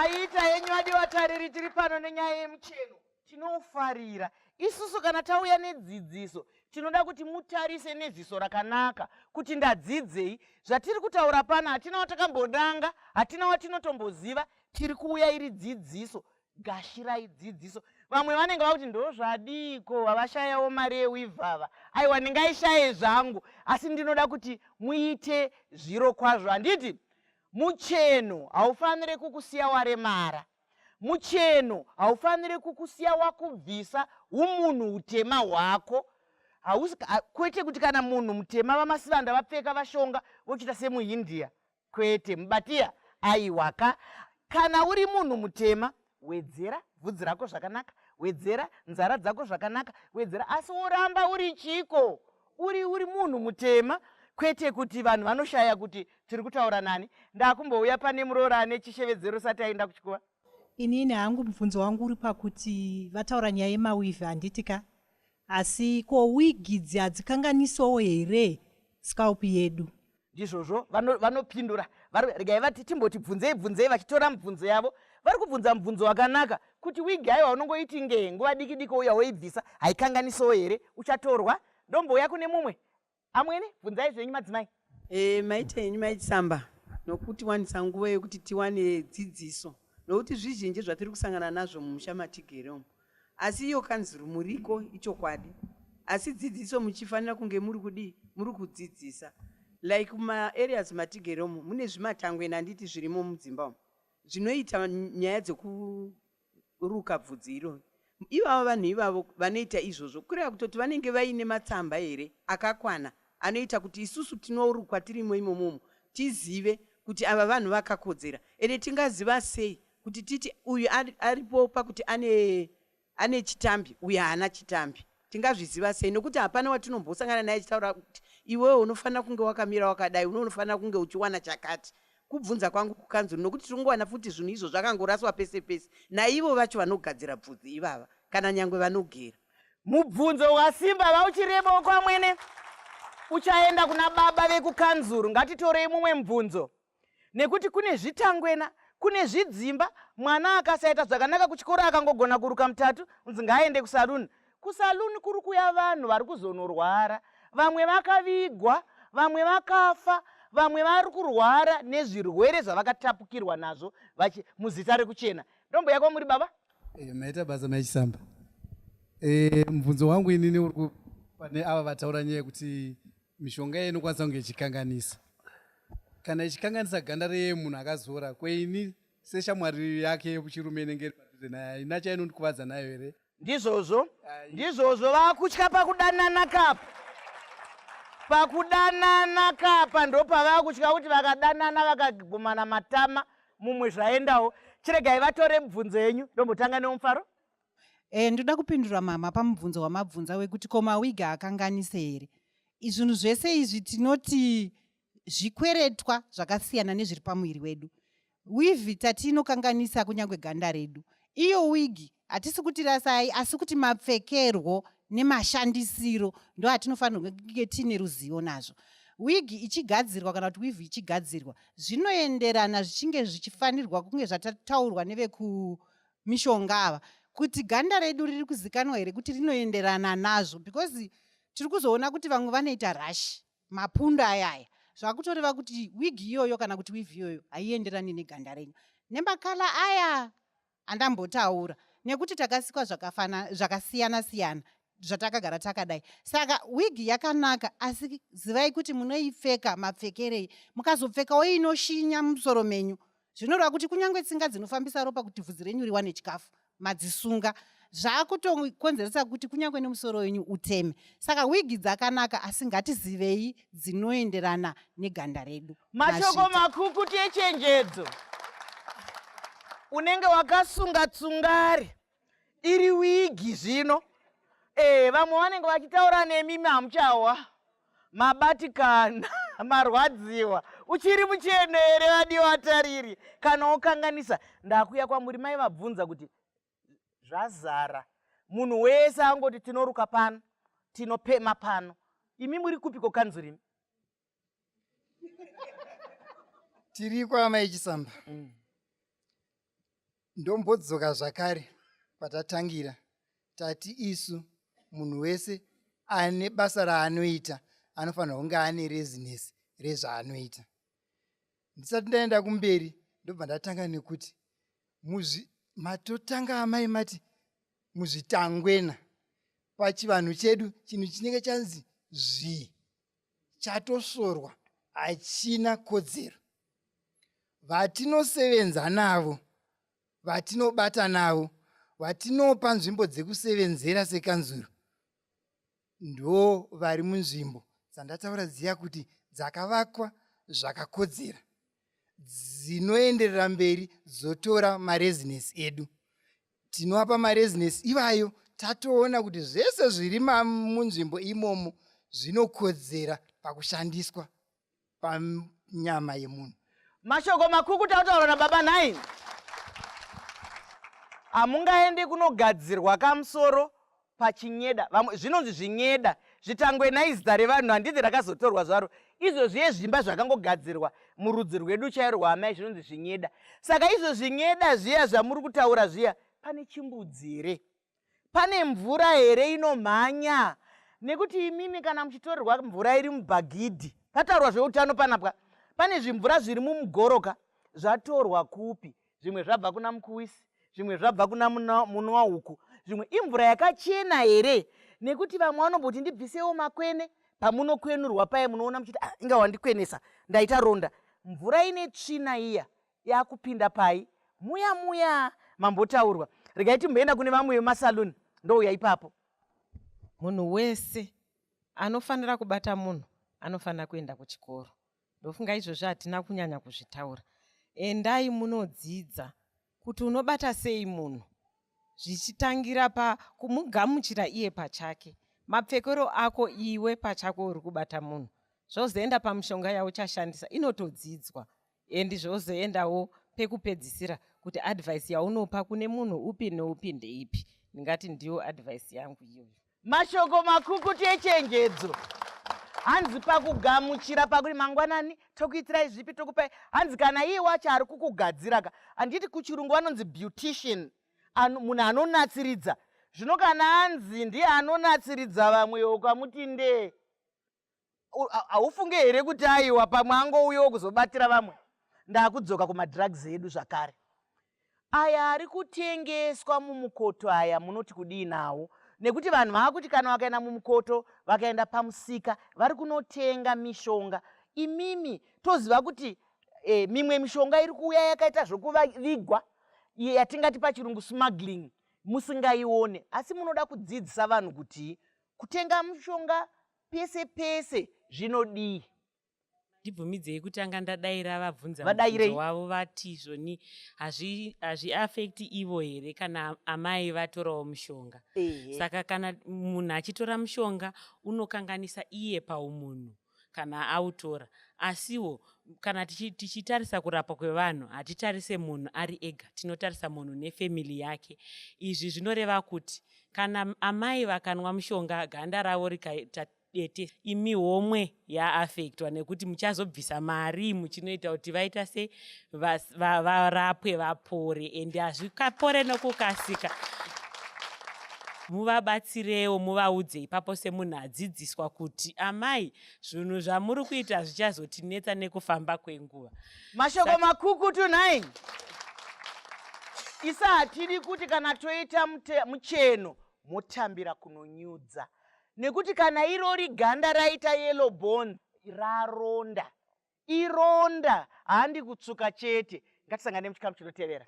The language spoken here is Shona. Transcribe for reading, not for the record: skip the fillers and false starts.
maita henyu adivatariri tiri pano nenyaya yemucheno tinofarira. Isusu kana tauya nedzidziso tinoda kuti mutarise neziso rakanaka kuti ndadzidzei. Zvatiri kutaura pana hatina watakambodanga, hatina watinotomboziva, tiri kuuya iri dzidziso. Gashirai dzidziso. Vamwe vanenge vakuti ndozvadiko, vavashayawo mari yewivhava. Aiwa, ndingaishaye zvangu, asi ndinoda kuti muite zviro kwazvo. Handiti mucheno haufaniri kukusiya waremara. Mucheno haufaniri kukusiya wakubvisa umunhu utema hwako. Kwete kuti kana munhu mutema vamasivanda vapfeka vashonga vochita semuIndia. Kwete, mubatiya aiwaka. Kana uri munhu mutema, wedzera bvudzi rako zvakanaka, wedzera nzara dzako zvakanaka, wedzera, asi uramba uri chiko, uri munhu mutema. Kwete kuti vanhu vanoshaya kuti tiri kutaura nani. Ndakumbouya pane muroora ane chishevedzero sati aenda kuchikova. Inini hangu mubvunzo wangu uri pakuti vataura nyaya yemawivhi handitika, asi ko wigi idzi hadzikanganisawo here scalp yedu? Ndizvozvo vanopindura. Regai vati timboti bvunzei vachitora mibvunzo yavo. Vari kubvunza mubvunzo wakanaka kuti wigi aiwa unongoiti ngei nguva diki diki uya weibvisa haikanganisawo here, uchatorwa. Ndombouya kune mumwe. Amwene bvunzai zvenyu madzimai. Maita henyu MAI CHISAMBA nokuti wanisa nguva yekuti tiwane dzidziso, nokuti zvizhinji zvatiri kusangana nazvo mumusha matigere umu. Asi iyo kanzuru muriko ichokwadi, asi dzidziso muchifanira kunge muri kudi, muri kudzidzisa. Like kuma areas matigere umu mune zvimatangwe handiti zvirimo mudzimba umu zvinoita nyaya dzekuruka bvudzi iro. Ivavo vanhu ivavo vanoita izvozvo kureva kutoti vanenge vaine matsamba here akakwana anoita kuti isusu tinorukwa tirimo imomo tizive kuti ava vanhu vakakodzera. Ere tingaziva sei kuti titi uyu aripo pakuti ane chitambi, uyu haana chitambi? Tingazviziva sei? Nokuti hapana watinombosangana naye achitaura kuti iwewe unofanira kunge wakamira wakadai, unofanira kunge uchiwana chakati. Kubvunza kwangu kukanzuru, nokuti tirongowana futi zvinhu izvo zvakangoraswa pese pese naivo vacho vanogadzira bvudzi ivava kana nyangwe vanogera. Mubvunzo wasimba vauchirebo kwa mwene. Uchaenda kuna baba vekukanzuru. Ngatitorei mumwe mubvunzo. Nekuti kune zvitangwena, kune zvidzimba, mwana akasaita zvakanaka kuchikora akangogona kuruka mutatu, unzi ngaaende kusaluni. Kusaluni kuri kuya vanhu vari kuzonorwara. Vamwe vakavigwa, vamwe vakafa, vamwe vari kurwara nezvirwere zvavakatapukirwa nazvo muzita rekuchena. Ndombo yako muri baba? Maita basa MAI CHISAMBA. Mubvunzo wangu inini uri pane ava vataura nyaya kuti mishonga inokwanisa kunge ichikanganisa. Kana ichikanganisa ganda remunhu akazora, kweini seshamwari yake yechirume inenge iri padhuze naye, ina chainondikuvadza nayo here? Ndizvozvo vakutya pakudanana kapa. Pakudanana kapa ndo pavakutya kuti vakadanana vakagumana matama mumwe zvaendawo. Chiregai vatore mubvunzo yenyu ndombotanga nemufaro. Ndoda kupindura mama pamubvunzo wamabvunza wekuti koma wigi akanganise here. Izvinhu zvese izvi tinoti zvikweretwa zvakasiyana nezviri pamuviri wedu. Wivhi tatinokanganisa kunyange ganda redu. Iyo wigi hatisi kuti rasai, asi kuti mapfekerwo nemashandisiro ndo atinofanirwa kunge tine ruzivo nazvo. Wigi ichigadzirwa kana kuti wivhi ichigadzirwa zvinoenderana zvichinge zvichifanirwa kunge zvataurwa nevekumishonga ava kuti ganda redu riri kuzikanwa here kuti rinoenderana nazvo, because tiri kuzoona kuti vamwe vanoita rashi mapundu ayaya zvakutoreva kuti wigi iyoyo kana kuti wivhi iyoyo haienderani neganda renyu. Nemakala aya andambotaura nekuti takasikwa zvakasiyana siyana zvatakagara takadai. Saka wigi yakanaka, asi zivai kuti munoipfeka mapfekerei. Mukazopfekawo inoshinya musoro menyu, zvinoreva kuti kunyange tsinga dzinofambisa ropa kuti bvudzi renyu riwane chikafu madzisunga, zvakutokonzeresa kuti kunyange nemusoro wenyu uteme. Saka wigi dzakanaka, asi ngatizivei dzinoenderana neganda redu. Mashoko makukuti echenjedzo. Unenge wakasunga tsungari iri wigi zvino. Vamwe vanenge vachitaura nemimi hamuchawa. Mabatikana, marwadziwa. Uchiri mucheno here vadiwa tariri. Kana ukanganisa. Ndakuya kwamuri mai vabvunza kuti zvazara. Munhu wese angoti tinoruka pano, tinopema pano. Imi muri kupiko kanzurimi? Tiri kwa MAI CHISAMBA. Ndombodzoka zvakare patatangira tati isu munhu wese ane basa raanoita anofanira kunge ane rezinesi rezvaanoita. Ndisati ndaenda kumberi ndobva ndatanga nekuti matotanga amai mati muzvitangwena pachivanhu chedu chinhu chinenge chanzi chatosorwa hachina kodzero. Vatinosevenza navo, vatinobata navo, vatinopa nzvimbo dzekusevenzera sekanzuro ndo vari munzvimbo dzandataura dziya kuti dzakavakwa zvakakodzera, dzinoenderera mberi dzotora marezinesi edu. Tinovapa marezinesi ivayo, tatoona kuti zvese zviri munzvimbo imomo zvinokodzera pakushandiswa panyama yemunhu. Mashoko makuku tautaura nababa 9. Hamungaendi kunogadzirwa kamusoro pachinyeda. Zvinonzi zvinyeda. Zvitangwena izita revanhu handiti rakazotorwa zvaro. Izvo zviye zvimba zvakangogadzirwa murudzi rwedu chairo rwaamai zvinonzi zvinyeda. Saka izvo zvinyeda zviya zvamuri kutaura zviya, pane chimbudzi here? Pane mvura here inomhanya? Nekuti imimi kana muchitorerwa mvura iri mubhagidhi, pataurwa zveutano panapwa, pane zvimvura zviri mumugoroka zvatorwa kupi? Zvimwe zvabva kuna mukuwisi, zvimwe zvabva kuna munwa huku, zvimwe imvura yakachena here? Nekuti vamwe vanomboti ndibvisewo makwene, pamunokwenurwa paye munoona muchiti inga wandikwenesa ndaita ronda. Mvura ine tsvina iya yakupinda pai muya mambotaurwa. Regai timboenda kune vamwe vemasaluni ndouya ipapo. Munhu wese anofanira kubata munhu anofanira kuenda kuchikoro. Ndofunga izvozvo hatina kunyanya kuzvitaura. Endai munodzidza kuti unobata sei munhu, zvichitangira pakumugamuchira iye pachake, mapfekero ako iwe pachako uri kubata munhu, zvozoenda pamishonga yauchashandisa inotodzidzwa, endi zvozoendawo pekupedzisira kuti advice yaunopa kune munhu upi neupi ndeipi. Ndingati ndiyo advice yangu iyoyo. Mashoko makukutu echenjedzo. Hanzi pakugamuchira pakuti mangwanani tokuitirai zvipi tokupai. Hanzi kana iye wacho ari kukugadziraka, handiti kuchirungu vanonzi beautician, munhu anonatsiridza. Zvino kana hanzi ndiye anonatsiridza vamwe ukamuti ndee, haufunge here kuti aiwa pamwe angouyewo kuzobatira vamwe? Ndakudzoka kumadrugs edu zvakare. Aya ari kutengeswa mumukoto aya munoti kudii nawo? Nekuti vanhu vakuti kana vakaenda mumukoto vakaenda pamusika vari kunotenga mishonga. Imimi toziva kuti mimwe mishonga iri kuuya yakaita zvokuvigwa yatingati pachirungu smuggling, musingaione. Asi munoda kudzidzisa vanhu kuti kutenga mishonga pese pese zvinodii. Ndibvumidzei kutanga ndadaira vabvunza Vadairei. mubvunzo wavo vati izvoni hazviafekti ivo here kana amai vatorawo mushonga. Saka kana munhu achitora mushonga unokanganisa iye paumunhu kana autora. Asiwo kana tichitarisa kurapa kwevanhu hatitarise munhu ari ega, tinotarisa munhu nefemili yake. Izvi zvinoreva kuti kana amai vakanwa mushonga ganda ravo rikaita dete, imi homwe yaafektwa nekuti muchazobvisa mari muchinoita kuti vaita se varapwe vapore, ende hazvikapore nokukasika. Muvabatsirewo, muvaudze ipapo semunhu adzidziswa kuti amai zvinhu zvamuri kuita zvichazotinetsa nekufamba kwenguva. Mashoko makukutu 9. Isa hatidi kuti kana toita mucheno motambira kunonyudza. Nekuti kana irori ganda raita yellow bone raronda, ironda handi kutsuka chete. Ngatisangane muchikamu chinotevera.